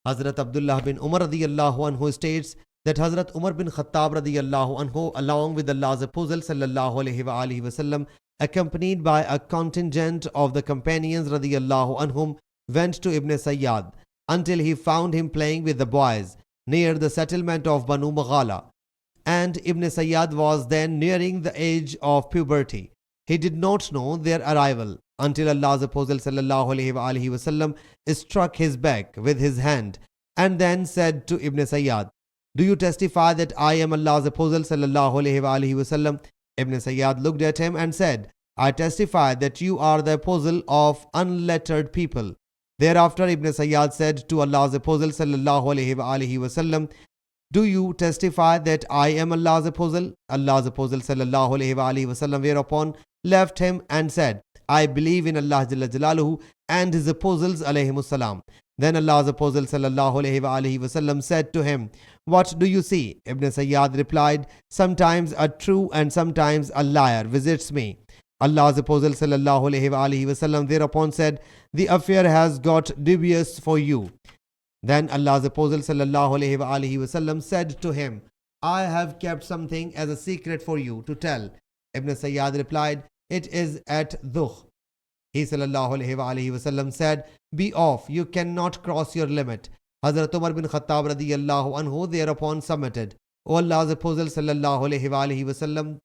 Hazrat Abdullah bin Umar radiyallahu anhu states that Hazrat Umar bin Khattab radiyallahu anhu, along with Allah's Apostle sallallahu alaihi wa alihi wasallam, accompanied by a contingent of the companions radiyallahu anhum, went to Ibn Sayyad until he found him playing with the boys near the settlement of Banu Maghala. And Ibn Sayyad was then nearing the age of puberty. He did not know their arrival until Allah's Apostle sallallahu alaihi wa alihi wasallam struck his back with his hand and then said to Ibn Sayyad, "Do you testify that I am Allah's Apostle sallallahu alaihi wa alihi wasallam?" Ibn Sayyad looked at him and said, "I testify that you are the apostle of unlettered people." Thereafter Ibn Sayyad said to Allah's Apostle sallallahu alaihi wa alihi wasallam, "Do you testify that I am Allah's Apostle?" Allah's Apostle sallallahu alaihi wa alihi wasallam whereupon left him and said, "I believe in Allah Jalla Jalaluhu and His Apostles alayhimus salam." Then Allah's Apostle sallallahu alaihi wa alihi wasallam said to him, "What do you see?" Ibn Sayyad replied, "Sometimes a true and sometimes a liar visits me." Allah's Apostle sallallahu alaihi wa alihi wasallam thereupon said, "The affair has got dubious for you." Then Allah's Apostle sallallahu alaihi wa alihi wasallam said to him, "I have kept something as a secret for you to tell." Ibn Sayyad replied, "It is at Dhuh." He sallallahu alaihi wa alihi wasallam said, "Be off, you cannot cross your limit." Hazrat Umar bin Khattab radiyallahu anhu thereupon submitted, "O Allah's Apostle sallallahu alaihi wa alihi wasallam,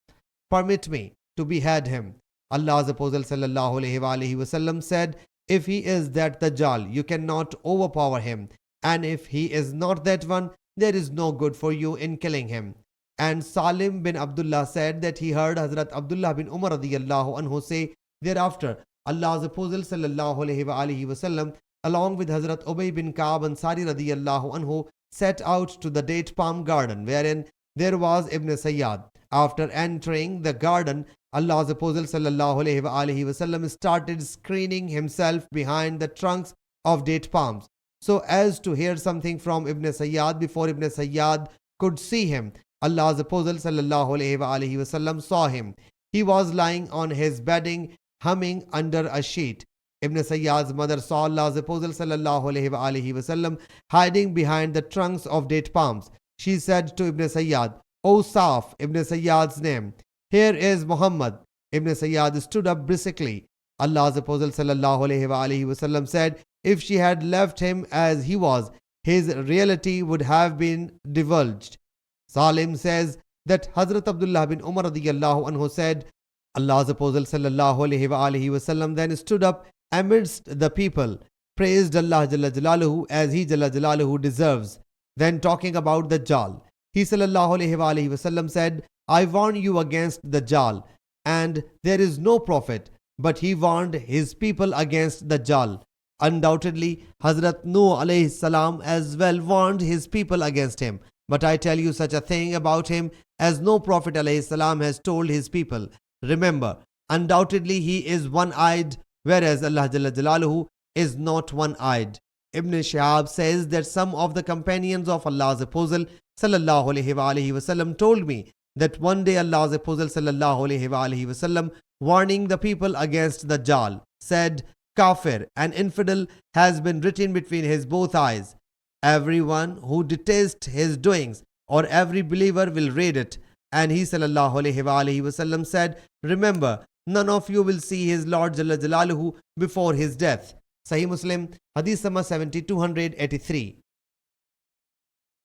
permit me to behead him." Allah's Apostle sallallahu alaihi wa alihi wasallam said, "If he is that Dajjal, you cannot overpower him, and if he is not that one, there is no good for you in killing him." And Salim bin Abdullah said that he heard Hazrat Abdullah bin Umar radiyallahu anhu say, thereafter Allah's Apostle sallallahu alaihi wa alihi wasallam, along with Hazrat Ubay bin Ka'ab Ansari radiyallahu anhu, set out to the date palm garden wherein there was Ibn Sayyad. After entering the garden, Allah's Apostle sallallahu alaihi wa alihi wasallam started screening himself behind the trunks of date palms so as to hear something from Ibn Sayyad before Ibn Sayyad could see him. Allah's Apostle sallallahu alaihi wa alihi wasallam saw him. He was lying on his bedding, humming under a sheet. Ibn Sayyad's mother saw Allah's Apostle sallallahu alaihi wa alihi wasallam hiding behind the trunks of date palms. She said to Ibn Sayyad, "O Saf," Ibn Sayyad's name, "here is Muhammad." Ibn Sayyad stood up briskly. Allah's Apostle sallallahu alaihi wa alihi wasallam said, if she had left him as he was, his reality would have been divulged. Salim says that Hazrat Abdullah bin Umar radiyallahu anhu said, Allah's Apostle sallallahu alaihi wa alihi wasallam then stood up amidst the people, praised Allah Jalla Jalaluhu as He Jalla Jalaluhu deserves. Then talking about the Dajjal, He sallallahu alaihi wa alihi wasallam said, "I warn you against the Dajjal, and there is no prophet, but he warned his people against the Dajjal. Undoubtedly, Hazrat Nuh alayhi salam as well warned his people against him. But I tell you such a thing about him as no prophet alayhi salam has told his people. Remember, undoubtedly he is one-eyed, whereas Allah Jalla Jalaluhu is not one-eyed." Ibn Shihab says that some of the companions of Allah's Apostle sallallahu alaihi wa alihi wasallam told me that one day Allah's Apostle sallallahu alaihi wa alihi wasallam, warning the people against the Dajjal, said, "Kafir, an infidel, has been written between his both eyes. Everyone who detests his doings or every believer will read it." And he sallallahu alaihi wa alihi wasallam said, "Remember, none of you will see his Lord Jalla Jalaluhu before his death." Sahih Muslim Hadees number 7283.